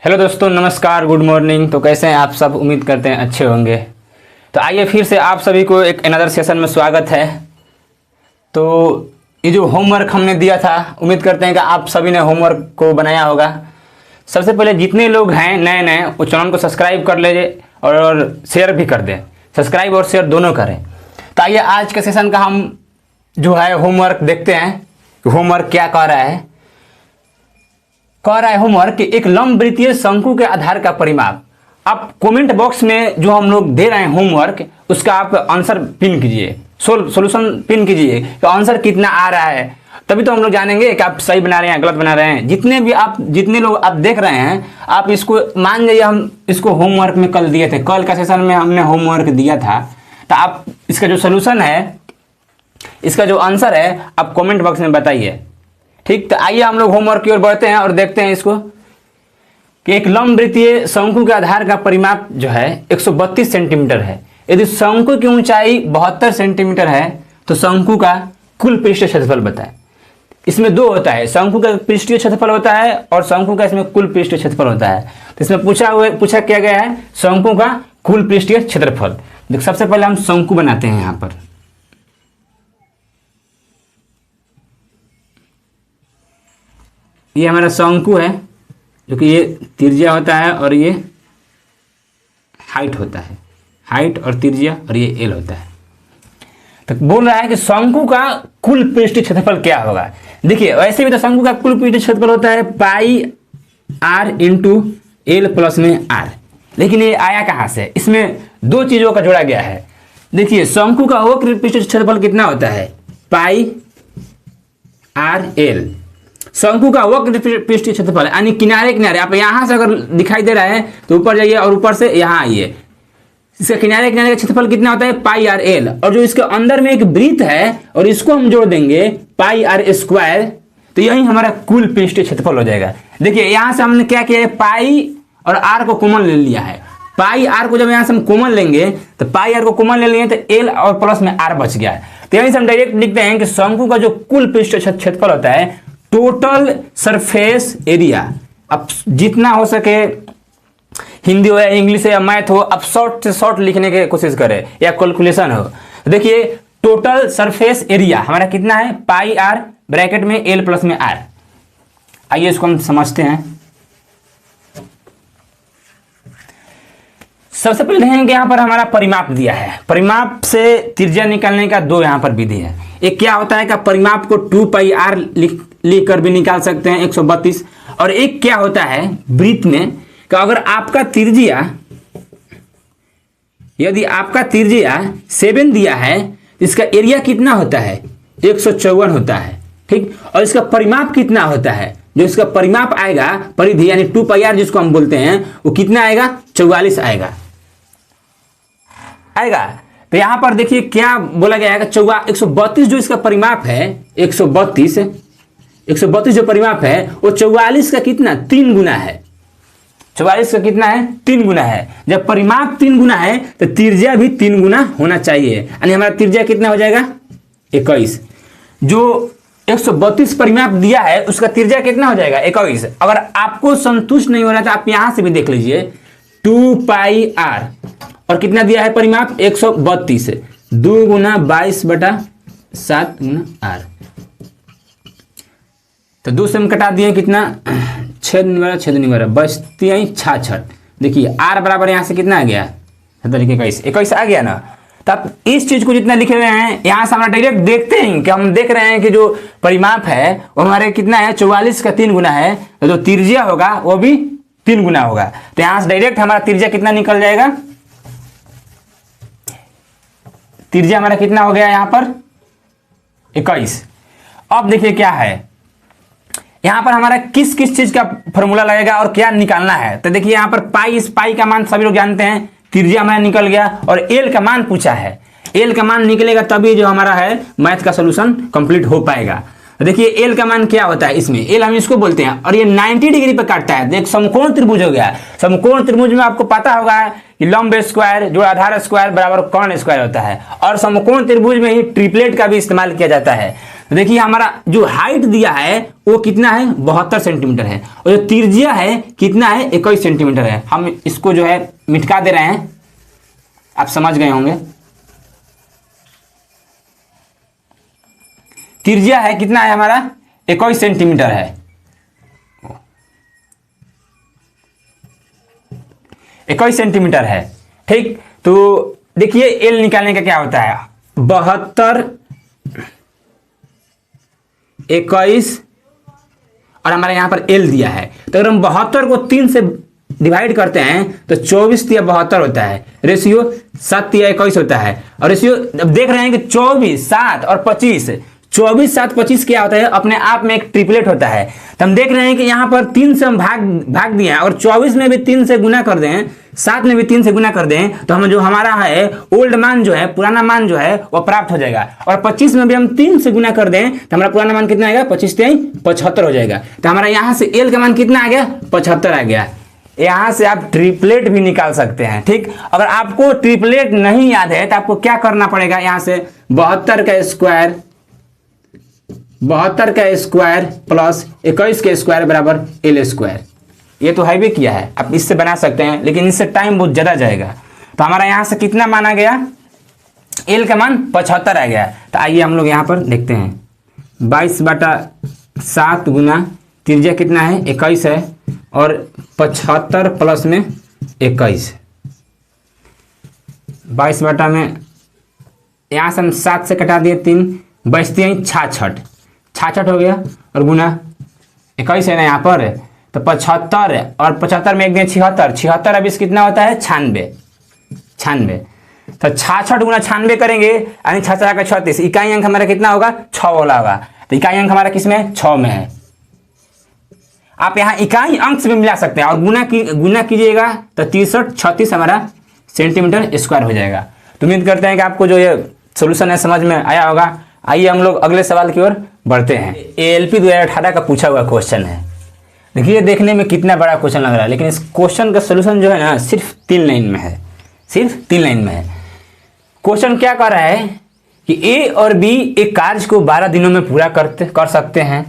Hello दोस्तों, नमस्कार, good morning. तो कैसे हैं आप सब? उम्मीद करते हैं अच्छे होंगे। तो आइए फिर से आप सभी को एक अनदर सेशन में स्वागत है। तो ये जो होमवर्क हमने दिया था, उम्मीद करते हैं कि आप सभी ने होमवर्क को बनाया होगा। सबसे पहले जितने लोग हैं नए नए, वो चैनल को सब्सक्राइब कर लीजिए और शेयर भी कर दें। सब्सक्राइब और शेयर दोनों करें। तो आइए आज के सेशन का हम जो है होमवर्क देखते हैं। होमवर्क क्या कह रहा है? कह रहा है होमवर्क कि एक लंबवृत्तीय शंकु के आधार का परिमाप। आप कमेंट बॉक्स में जो हम लोग दे रहे हैं होमवर्क, उसका आप आंसर पिन कीजिए, सॉल्यूशन पिन कीजिए कि आंसर कितना आ रहा है। तभी तो हम लोग जानेंगे कि आप सही बना रहे हैं गलत बना रहे हैं। जितने लोग आप देख रहे हैं, आप इसको मान जाइए, हम इसको होमवर्क में कल दिए थे, कल का सेशन में हमने होमवर्क दिया था। तो आप इसका जो सोल्यूशन है, इसका जो आंसर है, आप कमेंट बॉक्स में बताइए। ठीक, तो आइए हम लोग होमवर्क की ओर बढ़ते हैं और देखते हैं इसको कि एक लंबवृत्तीय शंकु के आधार का परिमाप जो है 132 सेंटीमीटर है। यदि शंकु की ऊंचाई 72 सेंटीमीटर है तो शंकु का कुल पृष्ठीय क्षेत्रफल बताएं। इसमें दो होता है, शंकु का पृष्ठीय क्षेत्रफल होता है और शंकु का इसमें कुल पृष्ठीय क्षेत्रफल होता है। तो इसमें पूछा क्या गया है? शंकु का कुल पृष्ठीय क्षेत्रफल। देख, सबसे पहले हम शंकु बनाते हैं। यहाँ पर ये हमारा शंकु है, जो कि ये त्रिज्या होता है और ये हाइट होता है, हाइट और त्रिज्या, और ये एल होता है। तो बोल रहा है कि शंकु का कुल पृष्ठीय क्षेत्रफल क्या होगा। देखिए, वैसे भी तो शंकु का कुल पृष्ठीय क्षेत्रफल होता है पाई आर इंटू एल प्लस में आर, लेकिन ये आया कहाँ से? इसमें दो चीजों का जोड़ा गया है। देखिए, शंकु का वो पृष्ठीय क्षेत्रफल कितना होता है? पाई आर एल। शंकु का वक्र पृष्ठीय क्षेत्रफल यानी किनारे किनारे, आप यहां से अगर दिखाई दे रहा है तो ऊपर जाइए और ऊपर से यहां आइए। इसका किनारे किनारे का क्षेत्रफल कितना होता है? पाई आर एल। और जो इसके अंदर में एक वृत्त है और इसको हम जोड़ देंगे पाई आर स्क्वायर, तो यही हमारा कुल पृष्ठीय क्षेत्रफल हो जाएगा। देखिए, यहां से हमने क्या किया है? पाई और आर को कॉमन ले लिया है। पाई आर को जब यहां से हम कॉमन लेंगे तो पाई आर को कॉमन ले लिए तो एल और प्लस में आर बच गया। तो यहीं से हम डायरेक्ट लिखते हैं कि शंकु का जो कुल पृष्ठीय क्षेत्रफल होता है, टोटल सरफेस एरिया। अब जितना हो सके, हिंदी हो या इंग्लिश हो या मैथ हो, अब शॉर्ट से शॉर्ट लिखने की कोशिश करें या कैलकुलेशन हो। देखिए, टोटल सरफेस एरिया हमारा कितना है? पाई आर ब्रैकेट में एल प्लस में आर। आइए इसको हम समझते हैं। सबसे पहले देखेंगे यहाँ पर हमारा परिमाप दिया है। परिमाप से त्रिज्या निकालने का दो यहाँ पर विधि है। एक क्या होता है कि परिमाप को 2 पाई आर लिख कर भी निकाल सकते हैं 132। और एक क्या होता है वृत्त में कि अगर आपका त्रिज्या, यदि आपका त्रिज्या 7 दिया है, इसका एरिया कितना होता है? 154 होता है। ठीक, और इसका परिमाप कितना होता है? जो इसका परिमाप आएगा, परिधि यानी 2 पाई आर जिसको हम बोलते हैं, वो कितना आएगा? 44 आएगा। तो यहां पर देखिए क्या बोला गया है कि 132 जो इसका परिमाप है, 132 जो परिमाप है, वो 44 का कितना? 3 गुना है। 44 का कितना है? 3 गुना है। जब परिमाप 3 गुना है तो त्रिज्या भी 3 गुना होना चाहिए, यानी हमारा त्रिज्या कितना हो जाएगा? 21। जो 132 परिमाप दिया है उसका त्रिज्या कितना हो जाएगा? 21। अगर आपको संतुष्ट नहीं हो रहा तो आप यहां से भी देख लीजिए, 2 पाई आर और कितना दिया है परिमाप? 132। 2 गुना 22/7 गुना आर। तो 2 से हम कटा दिए कितना? 6 बचती है 66। देखिए, आर बराबर यहां से कितना आ गया? 21 आ गया ना। तो आप इस चीज को जितना लिखे हुए हैं, यहां से हमारा डायरेक्ट देखते हैं कि हम देख रहे हैं कि जो परिमाप है वो हमारे कितना है? 44 का 3 गुना है। तो जो त्रिज्या होगा वो भी 3 गुना होगा। तो यहां से डायरेक्ट हमारा त्रिज्या कितना निकल जाएगा? त्रिज्या हमारा कितना हो गया यहाँ पर? 21। अब देखिए क्या है यहाँ पर हमारा किस किस चीज का फॉर्मूला लगेगा और क्या निकालना है। तो देखिए यहाँ पर पाई, इस पाई का मान सभी लोग जानते हैं, त्रिज्या हमारा निकल गया। और एल का मान पूछा है, एल का मान निकलेगा तभी जो हमारा है मैथ का सोल्यूशन कंप्लीट हो पाएगा। देखिए एल का मान क्या होता है? इसमें एल हम इसको बोलते हैं, और ये 90 डिग्री पर काटता है। देख, समकोण त्रिभुज हो गया। समकोण त्रिभुज में आपको पता होगा कि लंब स्क्वायर जो आधार स्क्वायर बराबर कर्ण स्क्वायर होता है, और समकोण त्रिभुज में ही ट्रिपलेट का भी इस्तेमाल किया जाता है। तो देखिए हमारा जो हाइट दिया है वो कितना है 72 सेंटीमीटर है, और जो त्रिज्या है कितना है 21 सेंटीमीटर है। हम इसको जो है मिटका दे रहे हैं, आप समझ गए होंगे। त्रिज्या है कितना है हमारा 21 सेंटीमीटर है, 21 सेंटीमीटर है। ठीक, तो देखिए एल निकालने का क्या होता है, 72 21 और हमारे यहां पर एल दिया है। तो अगर हम 72 को 3 से डिवाइड करते हैं तो 24 या 72 होता है, रेशियो 7 या 21 होता है। और रेशियो अब देख रहे हैं कि 24 7 और 25, 24 7 25 क्या होता है, अपने आप में एक ट्रिपलेट होता है। तो हम देख रहे हैं कि यहाँ पर 3 से हम भाग दिए हैं, और 24 में भी 3 से गुना कर दें, 7 में भी 3 से गुना कर दें, तो हम जो हमारा है ओल्ड मान जो है, पुराना मान जो है वो प्राप्त हो जाएगा। और 25 में भी हम 3 से गुना कर दें तो हमारा पुराना मान कितना आएगा, 25 3 75 हो जाएगा। तो हमारा यहाँ से एल का मान कितना आ गया, 75 आ गया। यहाँ से आप ट्रिपलेट भी निकाल सकते हैं। ठीक, अगर आपको ट्रिपलेट नहीं याद है तो आपको क्या करना पड़ेगा, यहाँ से 72 का स्क्वायर प्लस 21 के स्क्वायर बराबर एल स्क्वायर। ये तो हाईवे किया है, आप इससे बना सकते हैं, लेकिन इससे टाइम बहुत ज़्यादा जाएगा। तो हमारा यहाँ से कितना मान आ गया, एल का मान 75 आ गया। तो आइए हम लोग यहाँ पर देखते हैं, 22/7 गुना त्रिज्या कितना है 21 है, और 75 प्लस में 21, 22 बटा में यहाँ से हम 7 से कटा दिए 3, बचती हैं 66 हो गया, और गुना 21 है ना यहाँ पर, तो 75 और 75 में एक दिन 76 अब इस कितना होता है 96। तो 66 गुना 96 करेंगे, यानी 66 का 36, इकाई अंक हमारा कितना होगा 6 वाला होगा। तो इकाई अंक हमारा किस में है, 6 में है। आप यहाँ इकाई अंक से भी मिला सकते हैं, और गुना कीजिएगा तो 36 हमारा सेंटीमीटर स्क्वायर हो जाएगा। तो उम्मीद करते हैं कि आपको जो ये सोल्यूशन है समझ में आया होगा। आइए हम लोग अगले सवाल की ओर बढ़ते हैं। ALP 2018 का पूछा हुआ क्वेश्चन है। देखिए देखने में कितना बड़ा क्वेश्चन लग रहा है, लेकिन इस क्वेश्चन का सोल्यूशन जो है ना सिर्फ 3 लाइन में है, सिर्फ 3 लाइन में है। क्वेश्चन क्या कर रहा है कि A और B एक कार्य को 12 दिनों में पूरा कर सकते हैं।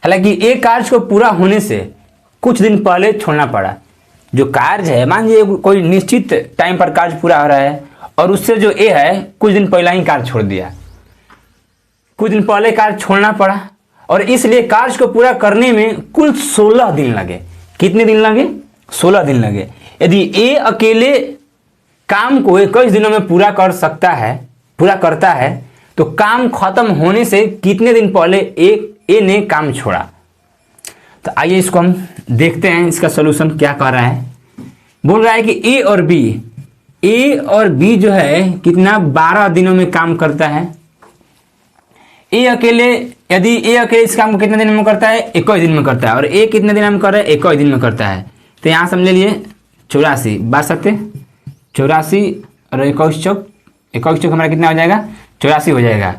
हालांकि एक कार्य को पूरा होने से कुछ दिन पहले छोड़ना पड़ा। जो कार्य है, मान लीजिए कोई निश्चित टाइम पर कार्य पूरा हो रहा है, और उससे जो A है कुछ दिन पहले ही कार्य छोड़ दिया, कुछ दिन पहले कार्य छोड़ना पड़ा, और इसलिए कार्य को पूरा करने में कुल 16 दिन लगे। कितने दिन लगे, 16 दिन लगे। यदि A अकेले काम को 21 दिनों में पूरा करता है, तो काम खत्म होने से कितने दिन पहले A ने काम छोड़ा। तो आइए इसको हम देखते हैं, इसका सोल्यूशन क्या कह रहा है। बोल रहा है कि A और B जो है कितना 12 दिनों में काम करता है। यदि A अकेले इस काम को कितने दिन में करता है, 21 दिन में करता है, और A कितने दिन में कर रहा है, 21 दिन में करता है। तो यहाँ से हम ले लिए 84, बात सकते 84 और 21 चौक हमारा कितना हो जाएगा, 84 हो जाएगा।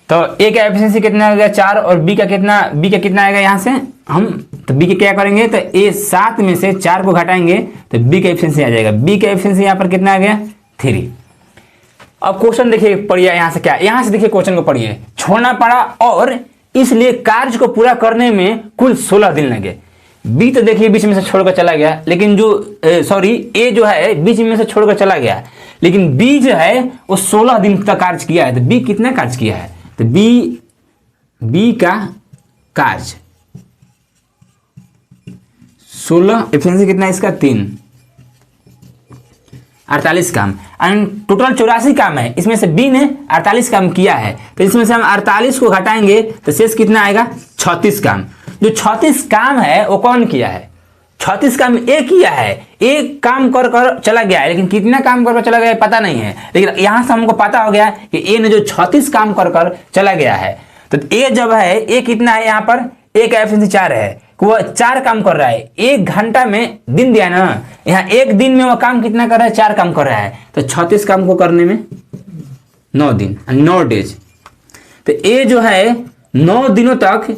तो A का एफिशिएंसी कितना हो गया 4, और B का कितना आएगा। यहाँ से हम तो B के क्या करेंगे, तो A 7 में से 4 को घटाएंगे तो B का एफिशिएंसी आ जाएगा। B का एफिशिएंसी यहाँ पर कितना आ गया 3। अब क्वेश्चन देखिए पढ़िए, यहाँ से क्या, यहाँ से देखिए क्वेश्चन को पढ़िए। छोड़ना पड़ा और इसलिए कार्य को पूरा करने में कुल 16 दिन लगे। B तो देखिए बीच में से छोड़कर चला गया, लेकिन A जो है बीच में से छोड़कर चला गया, लेकिन B जो है वो 16 दिन तक कार्य किया है। तो B कितना कार्य किया है, तो B का कार्य 16, एफिशिएंसी कितना है इसका 3, 48 काम, टोटल 84 काम है, इसमें से B ने 48 काम किया है। तो इसमें से हम 48 को घटाएंगे तो शेष कितना आएगा 36 काम। जो 36 काम है वो कौन किया है, 36 काम A किया है। एक काम कर चला गया है, लेकिन कितना काम कर चला गया है पता नहीं है, लेकिन यहां से हमको पता हो गया कि A ने जो 36 काम कर चला गया है। तो A जब है, A कितना है यहाँ पर, A का एफिशिएंसी 4 है, वो 4 काम कर रहा है। 1 घंटा में दिन दिया ना, यहाँ 1 दिन में वो काम कितना कर रहा है, 4 काम कर रहा है। तो 36 काम को करने में 9 दिन, 9 डेज। तो A जो है 9 दिनों तक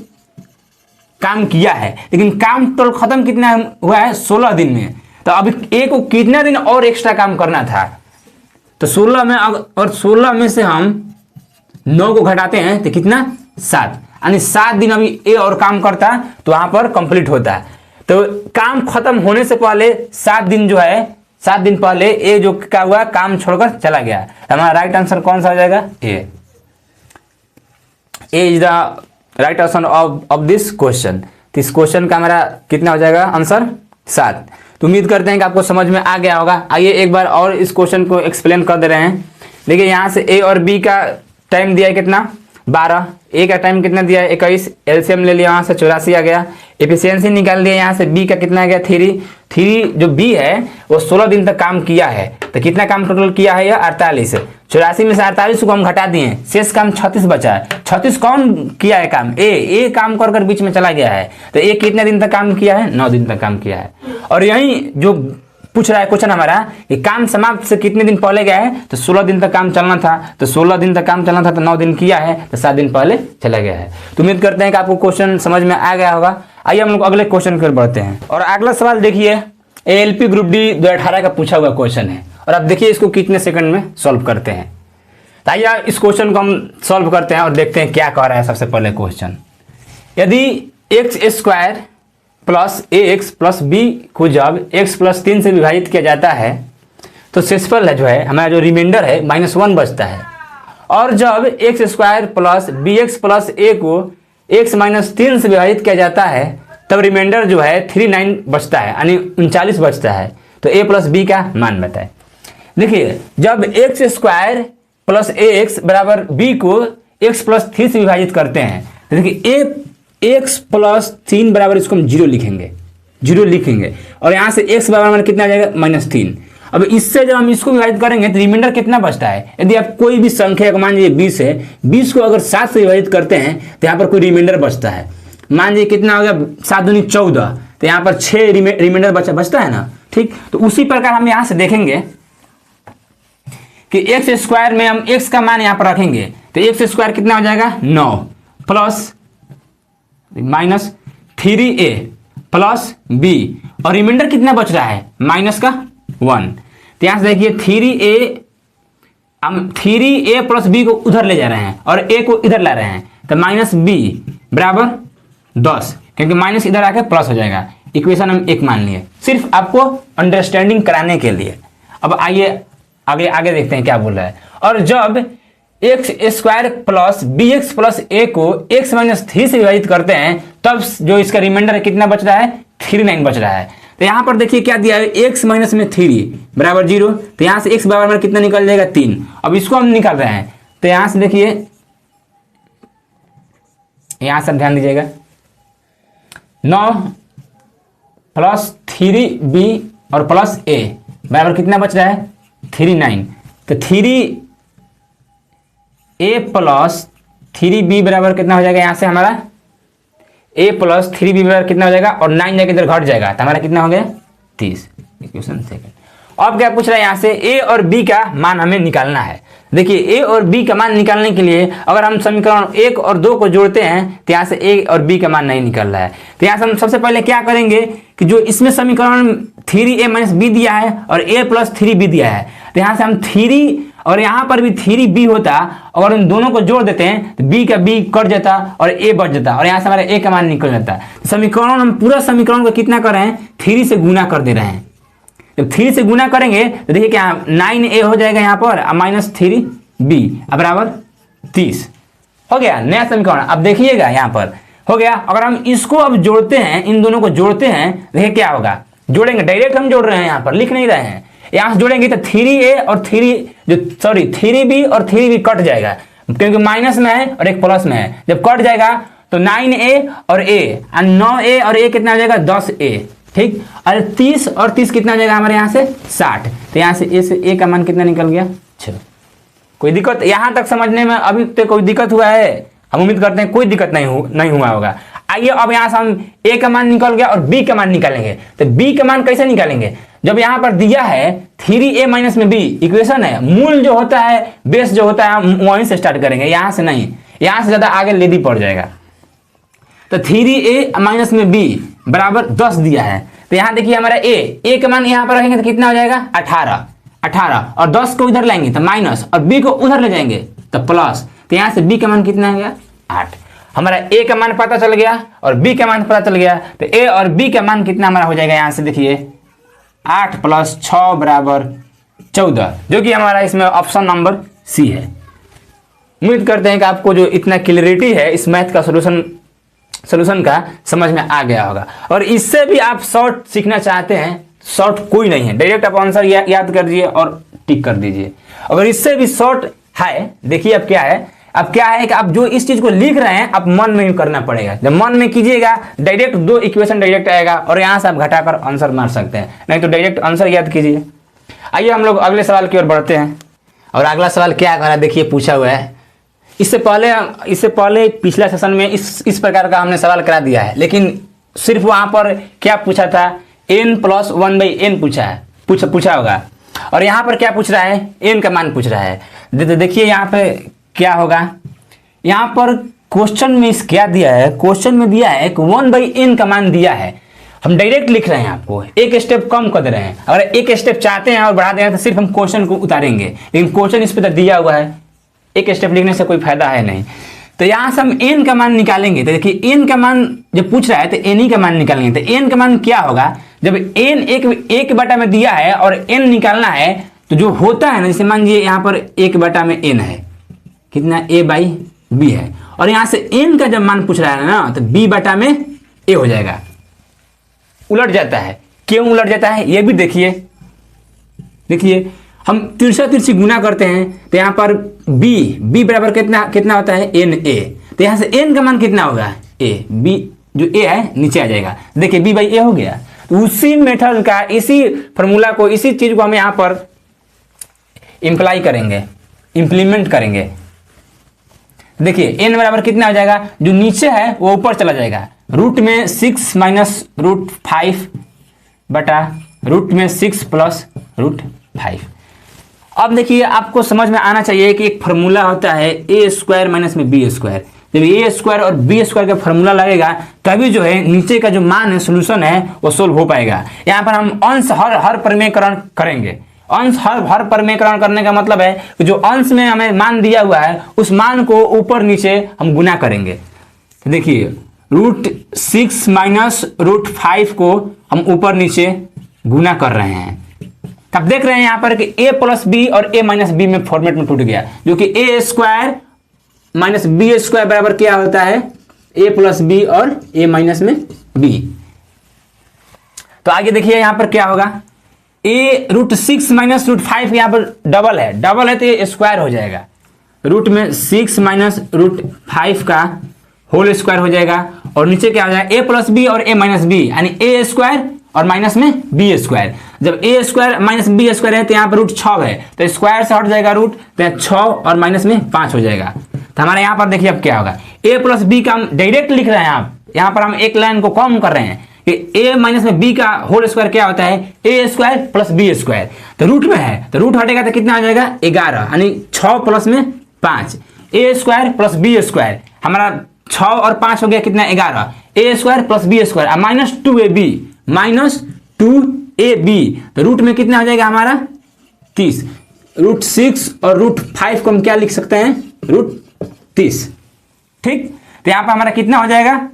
काम किया है, लेकिन काम टोटल खत्म कितना हुआ है 16 दिन में। तो अब A को कितना दिन और एक्स्ट्रा काम करना था, तो 16 में, और 16 में से हम 9 को घटाते हैं तो कितना 7, यानी 7 दिन अभी ए और काम करता है तो वहां पर कंप्लीट होता है। तो काम खत्म होने से पहले 7 दिन जो है, 7 दिन पहले ए जो क्या हुआ काम छोड़कर चला गया। हमारा राइट आंसर कौन सा हो जाएगा? A is the right answer of this question. तो इस क्वेश्चन का हमारा कितना हो जाएगा आंसर? 7। तो उम्मीद करते हैं कि आपको समझ में आ गया होगा। आइए एक बार और इस क्वेश्चन को एक्सप्लेन कर दे रहे हैं। देखिए यहाँ से ए और बी का टाइम दिया है कितना? 12। ए का टाइम कितना दिया है? 21। एलसीएम ले लिया, यहाँ से 84 आ गया। एफिशिएंसी निकाल दिया, यहाँ से बी का कितना आ गया? 3 जो बी है वो 16 दिन तक काम किया है। तो कितना काम टोटल किया है? यह 48। 84 में से 48 को हम घटा दिए, शेष काम 36 बचा है। 36 कौन किया है काम? ए काम कर बीच में चला गया है। तो ए कितने दिन तक काम किया है? 9 दिन तक काम किया है। और यही जो पूछ रहा है क्वेश्चन हमारा कि काम समाप्त से कितने दिन पहले गया है? तो 16 दिन तक काम चलना था, तो 16 दिन तक काम चलना था तो 9 दिन किया है, तो 7 दिन पहले चला गया है। तो उम्मीद करते हैं कि आपको क्वेश्चन समझ में आ गया होगा। आइए हम लोग अगले क्वेश्चन की ओर बढ़ते हैं। और अगला सवाल देखिए, एएलपी ग्रुप डी 2018 का पूछा हुआ क्वेश्चन है और अब देखिए इसको कितने सेकंड में सॉल्व करते हैं। तो आइए इस क्वेश्चन को हम सॉल्व करते हैं और देखते हैं क्या कह रहा है। सबसे पहले क्वेश्चन, यदि x² plus ax plus b को जब x प्लस 3 से विभाजित किया जाता है तो शेषफल है जो है हमारा जो रिमाइंडर है -1 बचता है। और जब x² plus bx plus a को x माइनस 3 से विभाजित किया जाता है तब रिमाइंडर जो है 39 बचता है, यानी 39 बचता है। तो a प्लस b का मान बताए। देखिए जब x² प्लस ax बराबर b को x प्लस 3 से विभाजित करते हैं तो देखिए x प्लस 3 बराबर इसको हम 0 लिखेंगे और यहाँ से x बराबर कितना आ जाएगा? -3। अब इससे जब हम इसको विभाजित करेंगे तो रिमाइंडर कितना बचता है? यदि आप कोई भी संख्या को मान लीजिए 20 है, 20 को अगर 7 से विभाजित करते हैं तो यहाँ पर कोई रिमाइंडर बचता है। मान लीजिए कितना हो गया? 7 दूनी 14, तो यहाँ पर 6 रिमाइंडर बचता है ना। ठीक, तो उसी प्रकार हम यहाँ से देखेंगे कि x² में हम x का मान यहाँ पर रखेंगे तो x² कितना हो जाएगा? 9 प्लस -3a प्लस b और रिमाइंडर कितना बच रहा है? माइनस का 1। तो यहाँ से देखिए 3a प्लस b को उधर ले जा रहे हैं और a को इधर ला रहे हैं तो -b बराबर 10, क्योंकि माइनस इधर आके प्लस हो जाएगा। इक्वेशन हम 1 मान लिए, सिर्फ आपको अंडरस्टैंडिंग कराने के लिए। अब आइए आगे देखते हैं क्या बोल रहा है। और जब x² plus bx plus a को x माइनस 3 से विभाजित करते हैं तब जो इसका रिमाइंडर कितना बच रहा है? 39 बच रहा है। तो यहाँ पर देखिए क्या दिया है? x माइनस में 3 बराबर 0। तो यहाँ से x बराबर कितना निकल जाएगा? 3। अब इसको हम निकाल रहे हैं तो यहाँ से देखिए, यहाँ से ध्यान दीजिएगा, 9 प्लस 3b और प्लस a बराबर कितना बच रहा है? 39। तो 3a प्लस 3b बराबर कितना हो जाएगा? यहाँ से हमारा a प्लस 3b बराबर कितना हो जाएगा? और 9 जाके इधर घट जाएगा तो हमारा कितना हो गया? 30। Equation second. अब क्या पूछ रहा है? यहाँ से a और b का मान हमें निकालना है। देखिए a और b का मान निकालने के लिए अगर हम समीकरण 1 और 2 को जोड़ते हैं तो यहाँ से a और b का मान नहीं निकल रहा है। तो यहाँ से हम सबसे पहले क्या करेंगे कि जो इसमें समीकरण 3a माइनस b दिया है और a प्लस 3b दिया है तो यहाँ से हम 3 और यहाँ पर भी 3b होता, अगर उन दोनों को जोड़ देते हैं तो b का b कट जाता और a बच जाता और यहाँ से हमारा a का मान निकल जाता। समीकरण हम पूरा समीकरण को कितना कर रहे हैं? 3 से गुना कर दे रहे हैं। जब 3 से गुना करेंगे तो देखिए क्या 9a हो जाएगा यहाँ पर -3b बराबर 30 हो गया नया समीकरण। अब देखिएगा यहाँ पर हो गया। अगर हम इसको अब जोड़ते हैं, इन दोनों को जोड़ते हैं, देखिए क्या होगा? जोड़ेंगे, डायरेक्ट हम जोड़ रहे हैं, यहाँ पर लिख नहीं रहे हैं। यहाँ से जोड़ेंगे तो 3a और 3b और 3b कट जाएगा क्योंकि माइनस में है और एक प्लस में है। जब कट जाएगा तो 9a और a 9a और a कितना हो जाएगा? 10a। ठीक, और 30 और 30 कितना हो जाएगा हमारे यहाँ से? 60। तो यहाँ से a का मान कितना निकल गया? 6। कोई दिक्कत यहाँ तक समझने में अभी तक कोई दिक्कत हुआ है? हम उम्मीद करते हैं कोई दिक्कत नहीं हुआ होगा। आइए अब यहाँ से हम a का मान निकल गया और b का मान निकालेंगे। तो b का मान कैसे निकालेंगे? जब यहाँ पर दिया है 3a माइनस में b, इक्वेशन है, मूल जो होता है, बेस जो होता है, हम वहीं से स्टार्ट करेंगे, यहाँ से नहीं, यहाँ से ज़्यादा आगे लेडी पड़ जाएगा। तो 3a माइनस में b बराबर 10 दिया है। तो यहाँ देखिए हमारा a का मान यहाँ पर रखेंगे तो कितना हो जाएगा? 18 और 10 को इधर लाएंगे तो माइनस और b को उधर ले जाएंगे तो प्लस। तो यहाँ से b का मान कितना आ गया 8। हमारा a का मान पता चल गया और b का मान पता चल गया, तो a और b का मान कितना हमारा हो जाएगा, यहाँ से देखिए 8 + 6 = 14, जो कि हमारा इसमें ऑप्शन नंबर सी है। उम्मीद करते हैं कि आपको जो इतना क्लियरिटी है इस मैथ का सॉल्यूशन का समझ में आ गया होगा। और इससे भी आप शॉर्ट सीखना चाहते हैं, शॉर्ट कोई नहीं है, डायरेक्ट आप आंसर याद कर दीजिए और टिक कर दीजिए। अगर इससे भी शॉर्ट है, देखिए अब क्या है कि आप जो इस चीज को लिख रहे हैं आप मन में ही करना पड़ेगा। जब मन में कीजिएगा डायरेक्ट 2 इक्वेशन डायरेक्ट आएगा और यहाँ से आप घटाकर आंसर मार सकते हैं, नहीं तो डायरेक्ट आंसर याद कीजिए। आइए हम लोग अगले सवाल की ओर बढ़ते हैं। और अगला सवाल क्या करा, देखिए पूछा हुआ है। इससे पहले पिछला सेशन में इस प्रकार का हमने सवाल करा दिया है, लेकिन सिर्फ वहां पर क्या पूछा था, n + 1/n पूछा होगा। और यहाँ पर क्या पूछ रहा है, n का मान पूछ रहा है। देखिए यहाँ पे क्या होगा, यहाँ पर क्वेश्चन में क्या दिया है, क्वेश्चन में दिया है कि 1/n का मान दिया है। हम डायरेक्ट लिख रहे हैं, आपको एक स्टेप कम कर दे रहे हैं। अगर एक स्टेप चाहते हैं और बढ़ा दे रहे हैं तो सिर्फ हम क्वेश्चन को उतारेंगे, लेकिन क्वेश्चन इस पर दिया हुआ है, एक स्टेप लिखने से कोई फायदा है नहीं। तो यहाँ से हम n का मान निकालेंगे। तो देखिए n का मान जब पूछ रहा है तो n ही का मान निकालेंगे। तो n का मान क्या होगा, जब n एक बटा में दिया है और n निकालना है तो जो होता है ना, जैसे मान लीजिए यहाँ पर 1/n है, कितना a/b है, और यहाँ से n का जब मान पूछ रहा है ना तो b/a हो जाएगा। उलट जाता है, क्यों उलट जाता है ये भी देखिए हम तिरछी गुना करते हैं तो यहाँ पर b बराबर कितना होता है, na। तो यहाँ से n का मान कितना होगा, a, b जो a है नीचे आ जाएगा। देखिए b/a हो गया। तो उसी मेथड का, इसी फॉर्मूला को, इसी चीज को हम यहाँ पर इंप्लीमेंट करेंगे। देखिए n बराबर कितना हो जाएगा, जो नीचे है वो ऊपर चला जाएगा, रूट में 6 - √5 बटा रूट में 6 + √5। अब देखिए आपको समझ में आना चाहिए कि एक फार्मूला होता है a² - b²। जब a² और b² का फार्मूला लगेगा तभी जो है नीचे का जो मान है, सोल्यूशन है, वो सोल्व हो पाएगा। यहाँ पर हम अंश हर प्रमेयकरण करेंगे। अंश हर प्रमेयकरण करने का मतलब है कि जो अंश में हमें मान दिया हुआ है उस मान को ऊपर नीचे हम गुना करेंगे। देखिए √6 - √5 को हम ऊपर नीचे गुना कर रहे हैं। अब देख रहे हैं यहाँ पर कि a + b और a - b में फॉर्मेट में टूट गया, जो कि a² - b² बराबर क्या होता है, a + b और a - b। तो आगे देखिए यहाँ पर क्या होगा, √6 - √5 यहाँ पर डबल है तो ये स्क्वायर हो जाएगा। रूट में 6 - √5 का होल स्क्वायर हो जाएगा, और नीचे क्या हो जाएगा, a + b और a - b, यानी a² और माइनस में b²। जब a² - b² है तो यहाँ पर √6 है, तो स्क्वायर से हट जाएगा रूट, तो 6 और माइनस में 5 हो जाएगा। तो हमारे यहाँ पर देखिए अब क्या होगा, a + b का हम डायरेक्ट लिख रहे हैं। आप यहाँ पर हम एक लाइन को कम कर रहे हैं कि a - b का होल स्क्वायर क्या होता है, a² + b²। तो रूट में है तो रूट हटेगा तो कितना हो जाएगा, 11, यानी 6 + में 5, a² + b²। हमारा 6 और 5 हो गया कितना, 11, a² + b², -2ab। तो रूट में कितना हो जाएगा हमारा 30। √6 और √5 को हम क्या लिख सकते हैं, √30। ठीक, तो यहां पर हमारा कितना हो जाएगा,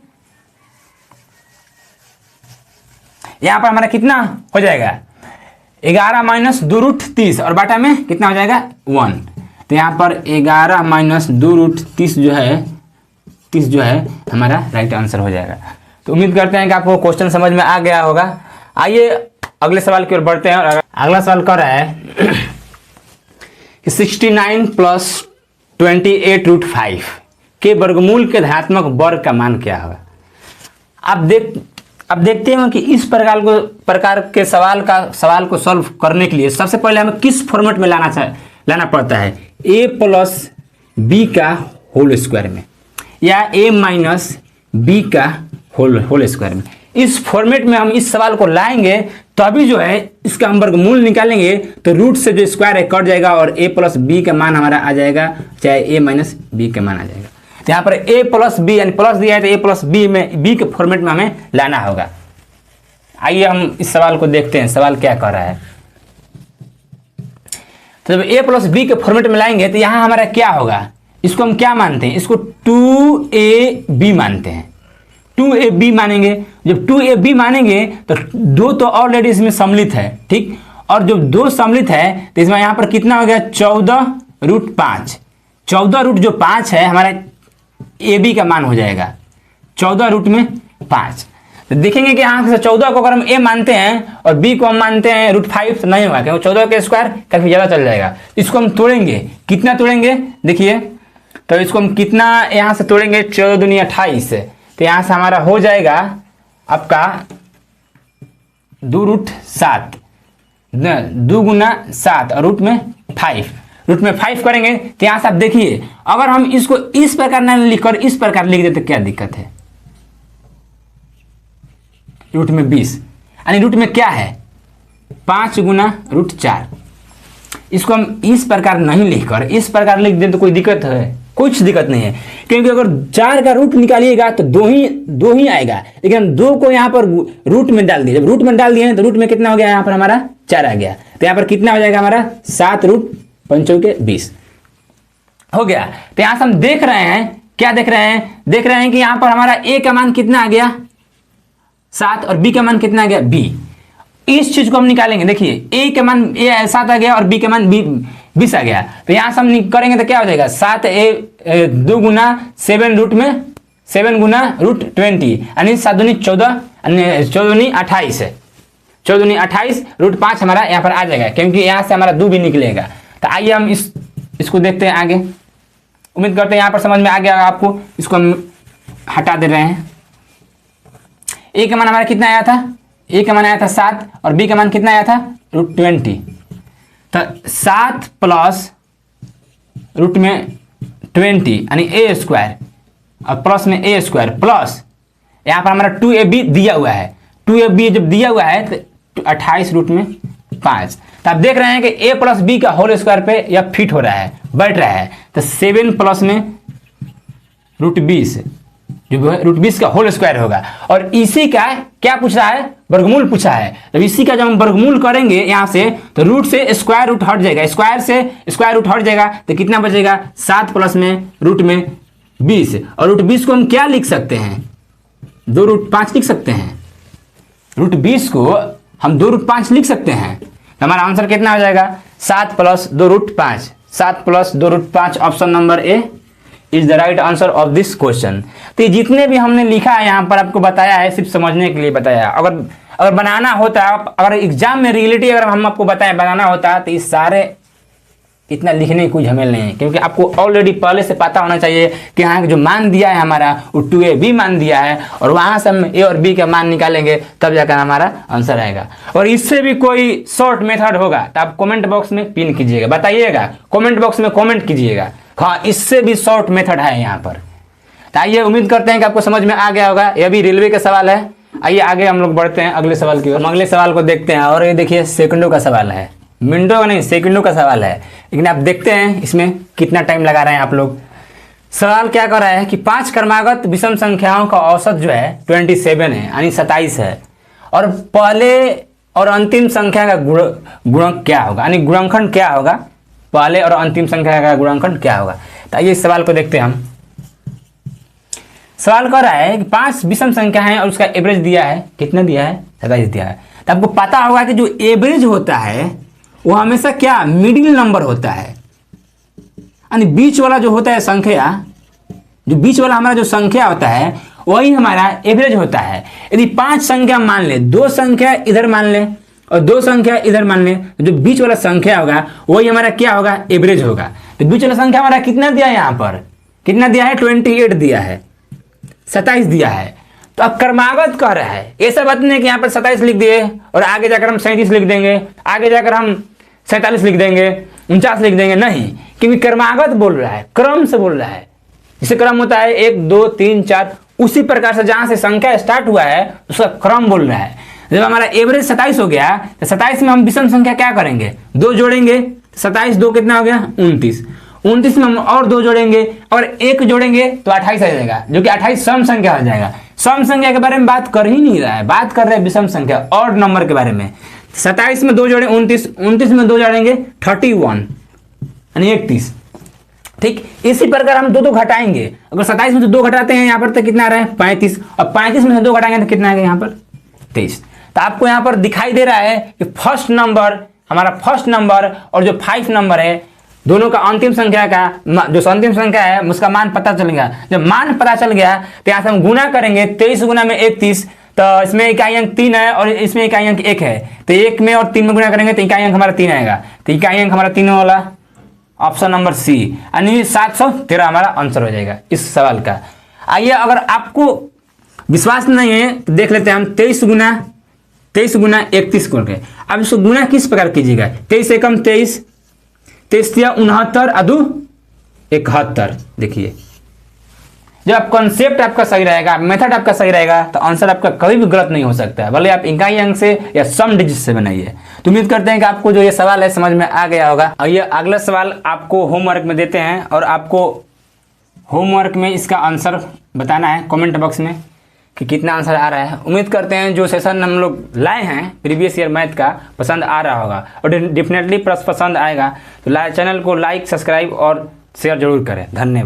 यहां पर हमारा कितना हो जाएगा 11 - 2 √30 और बाटा में कितना हो जाएगा 1। तो यहां पर 11 - 2 √30 जो है 30 जो है हमारा राइट आंसर हो जाएगा। तो उम्मीद करते हैं कि आपको क्वेश्चन समझ में आ गया होगा। आइए अगले सवाल की ओर बढ़ते हैं। और अगला सवाल कह रहा है कि 69 + 28 √5 के वर्गमूल के धनात्मक वर्ग का मान क्या होगा। अब देखते हैं कि इस प्रकार के सवाल को सॉल्व करने के लिए सबसे पहले हमें किस फॉर्मेट में लाना पड़ता है, a + b का होल स्क्वायर में या a - b का होल स्क्वायर में। इस फॉर्मेट में हम इस सवाल को लाएंगे तभी जो है इसका हम वर्गमूल निकालेंगे तो रूट से जो स्क्वायर है कट जाएगा और a + b का मान हमारा आ जाएगा, चाहे a - b का मान आ जाएगा। तो यहाँ पर a + b यानी प्लस दिया है तो a + b में b के फॉर्मेट में हमें लाना होगा। आइए हम इस सवाल को देखते हैं, सवाल क्या कर रहा है। तो जब a + b के फॉर्मेट में लाएंगे तो यहाँ हमारा क्या होगा, इसको हम क्या मानते हैं, इसको 2ab मानते हैं। 2ab मानेंगे, जब 2ab मानेंगे तो दो तो ऑलरेडी इसमें सम्मिलित है, ठीक, और जब दो सम्मिलित है तो इसमें यहां पर कितना हो गया 14√5। 14√5 है हमारा ab का मान हो जाएगा 14√5। तो देखेंगे कि यहाँ से 14 को अगर हम a मानते हैं और b को हम मानते हैं √5 तो नहीं होगा, क्योंकि 14 के स्क्वायर काफी ज्यादा चल जाएगा। इसको हम तोड़ेंगे, कितना तोड़ेंगे देखिए, तो इसको हम कितना यहाँ से तोड़ेंगे 14 दूनी 28, तो यहाँ से हमारा हो जाएगा आपका 2√7, 2 गुना 7 और रूट में 5 करेंगे तो यहाँ से आप देखिए, अगर हम इसको इस प्रकार न लिखकर इस प्रकार लिख देते तो क्या दिक्कत है, रूट में 20, यानी रूट में क्या है 5 गुना √4। इसको हम इस प्रकार नहीं लिखकर इस प्रकार लिख दें तो कोई दिक्कत है, कुछ दिक्कत नहीं है, क्योंकि अगर 4 का रूट निकालिएगा तो दो ही आएगा, लेकिन हम 2 को यहाँ पर रूट में डाल दिए, जब रूट में डाल दिए तो रूट में कितना हो गया यहाँ पर हमारा 4 आ गया, तो यहाँ पर कितना हो जाएगा हमारा 7√5 हो गया। तो यहाँ से हम देख रहे हैं, क्या देख रहे हैं कि यहाँ पर हमारा a का मान कितना आ गया 7 और b का मान कितना आ गया b। इस चीज को हम निकालेंगे, देखिए a का मान 7 आ गया और b का मान 20 आ गया, तो यहां से हम करेंगे तो क्या हो जाएगा 2 गुना 7 रूट में 7 गुना √20, यानी 7 दूनी 14, 14 दूनी 28 है, 14 दूनी 28 √5 हमारा यहाँ पर आ जाएगा, क्योंकि यहाँ से हमारा 2 भी निकलेगा। तो आइए हम इसको देखते हैं आगे। उम्मीद करते हैं यहाँ पर समझ में आ गया आपको। इसको हम हटा दे रहे हैं। a का मान हमारा कितना आया था, a का मान आया था 7 और b का मान कितना आया था √20, तो 7 प्लस रूट में 20 यानी a स्क्वायर और प्लस में a स्क्वायर प्लस यहाँ पर हमारा 2ab दिया हुआ है, 2ab जब दिया हुआ है तो 28√5। तो आप देख रहे हैं कि a प्लस b का होल स्क्वायर पे यह फिट हो रहा है, बैठ रहा है, तो 7 प्लस में √20 जो √20 का होल स्क्वायर होगा, और इसी का क्या पूछ रहा है वर्गमूल पूछा है। जब इसी का जब हम वर्गमूल करेंगे यहाँ से तो रूट से स्क्वायर रूट हट जाएगा, स्क्वायर से स्क्वायर रूट हट जाएगा तो कितना बचेगा 7 प्लस में √20, और √20 को हम क्या लिख सकते हैं 2√5 लिख सकते हैं, √20 को हम 2√5 लिख सकते हैं। तो हमारा आंसर कितना हो जाएगा 7 plus 2√5, 7 plus 2√5 option number A is the right answer of this question. तो जितने भी हमने लिखा है यहाँ पर आपको बताया है, सिर्फ समझने के लिए बताया। अगर बनाना होता, अगर एग्जाम में रियलिटी अगर हम आपको बताएं बनाना होता तो इस सारे इतना लिखने की कोई झमेल नहीं है, क्योंकि आपको ऑलरेडी पहले से पता होना चाहिए कि यहाँ जो मान दिया है हमारा वो 2ab मान दिया है, और वहाँ से हम a और b का मान निकालेंगे तब जाकर हमारा आंसर आएगा। और इससे भी कोई शॉर्ट मेथड होगा तो आप कमेंट बॉक्स में पिन कीजिएगा, बताइएगा, कमेंट बॉक्स में कमेंट कीजिएगा, हाँ इससे भी शॉर्ट मेथड है यहाँ पर। तो आइए, उम्मीद करते हैं कि आपको समझ में आ गया होगा। यह भी रेलवे का सवाल है। आइए आगे हम लोग बढ़ते हैं अगले सवाल की ओर। हम अगले सवाल को देखते हैं, और ये देखिए सेकंडों का सवाल है, मिनटों का नहीं सेकंडों का सवाल है, लेकिन आप देखते हैं इसमें कितना टाइम लगा रहे हैं आप लोग। सवाल क्या कर रहा है कि 5 क्रमागत विषम संख्याओं का औसत जो है 27 है, यानी 27 है, और पहले और अंतिम संख्या का गुणक क्या होगा, यानी गुणनखंड क्या होगा, पहले और अंतिम संख्या का गुणनखंड क्या होगा। तो आइए इस सवाल को देखते हैं हम। सवाल कर रहा है कि 5 विषम संख्या है और उसका एवरेज दिया है, कितना दिया है 27 दिया है। तो आपको पता होगा कि जो एवरेज होता है वो हमेशा क्या मिडिल नंबर होता है, यानी बीच वाला जो होता है संख्या, जो बीच वाला हमारा जो संख्या होता है वही हमारा एवरेज होता है। यदि 5 संख्या मान ले, 2 संख्या इधर मान ले और 2 संख्या इधर मान ले, तो जो बीच वाला संख्या होगा वही हमारा क्या होगा एवरेज होगा। तो बीच वाला संख्या हमारा कितना दिया है, यहाँ पर कितना दिया है 28 दिया है, 27 दिया है। तो अब क्रमागत कह रहा है, ऐसा बात नहीं कि यहाँ पर 27 लिख दिए और आगे जाकर हम 37 लिख देंगे, आगे जाकर हम 47 लिख देंगे, 49 लिख देंगे, नहीं, क्योंकि क्रमागत बोल रहा है, क्रम से बोल रहा है। जिसे क्रम होता है 1 2 3 4, उसी प्रकार से जहां से संख्या स्टार्ट हुआ है उसका क्रम बोल रहा है। जब हमारा एवरेज 27 हो गया तो 27 में हम विषम संख्या क्या करेंगे, 2 जोड़ेंगे, 27 2 कितना हो गया 29, 29 में हम और 2 जोड़ेंगे और 1 जोड़ेंगे तो 28 आ जाएगा, जो कि 28 सम संख्या हो जाएगा। सम संख्या के बारे में बात कर ही नहीं रहा है, बात कर रहे हैं विषम संख्या ऑड नंबर के बारे में। 27 में 2 जोड़े 29, 29 में 2 जोड़ेंगे 31 यानी 31, ठीक, इसी प्रकार हम दो घटाएंगे। अगर 27 में से 2 घटाते हैं यहाँ पर तो कितना आ रहा है 35, और 35 में से 2 घटाएंगे तो कितना आएगा यहाँ पर 23। तो आपको यहाँ पर दिखाई दे रहा है कि फर्स्ट नंबर, हमारा फर्स्ट नंबर और जो 5 नंबर है, दोनों का अंतिम संख्या का जो अंतिम संख्या है उसका मान पता चल गया। जब मान पता चल गया तो यहाँ से हम गुना करेंगे, 23 गुना में 31, तो इसमें इकाई अंक 3 है और इसमें इकाई अंक 1 है, तो 1 में और 3 में गुना करेंगे तो इकाई अंक हमारा 3 आएगा। तो इकाई अंक हमारा 3 वाला ऑप्शन नंबर सी, यानी 713 हमारा आंसर हो जाएगा इस सवाल का। आइए, अगर आपको विश्वास नहीं है तो देख लेते हैं हम 23 गुना 31 करके। अब इसको गुना किस प्रकार कीजिएगा, 23 एकम 23, 23 या 69 अदू 71। देखिए, जब आप कॉन्सेप्ट आपका सही रहेगा, मेथड आपका सही रहेगा, तो आंसर आपका कभी भी गलत नहीं हो सकता है, भले आप इकाई अंक से या सम डिजिट से बनाइए। तो उम्मीद करते हैं कि आपको जो ये सवाल है समझ में आ गया होगा। और ये अगला सवाल आपको होमवर्क में देते हैं और आपको होमवर्क में इसका आंसर बताना है कमेंट बॉक्स में कि कितना आंसर आ रहा है। उम्मीद करते हैं जो सेशन हम लोग लाए हैं प्रीवियस ईयर मैथ का पसंद आ रहा होगा, और डेफिनेटली पसंद आएगा तो चैनल को लाइक, सब्सक्राइब और शेयर जरूर करें। धन्यवाद।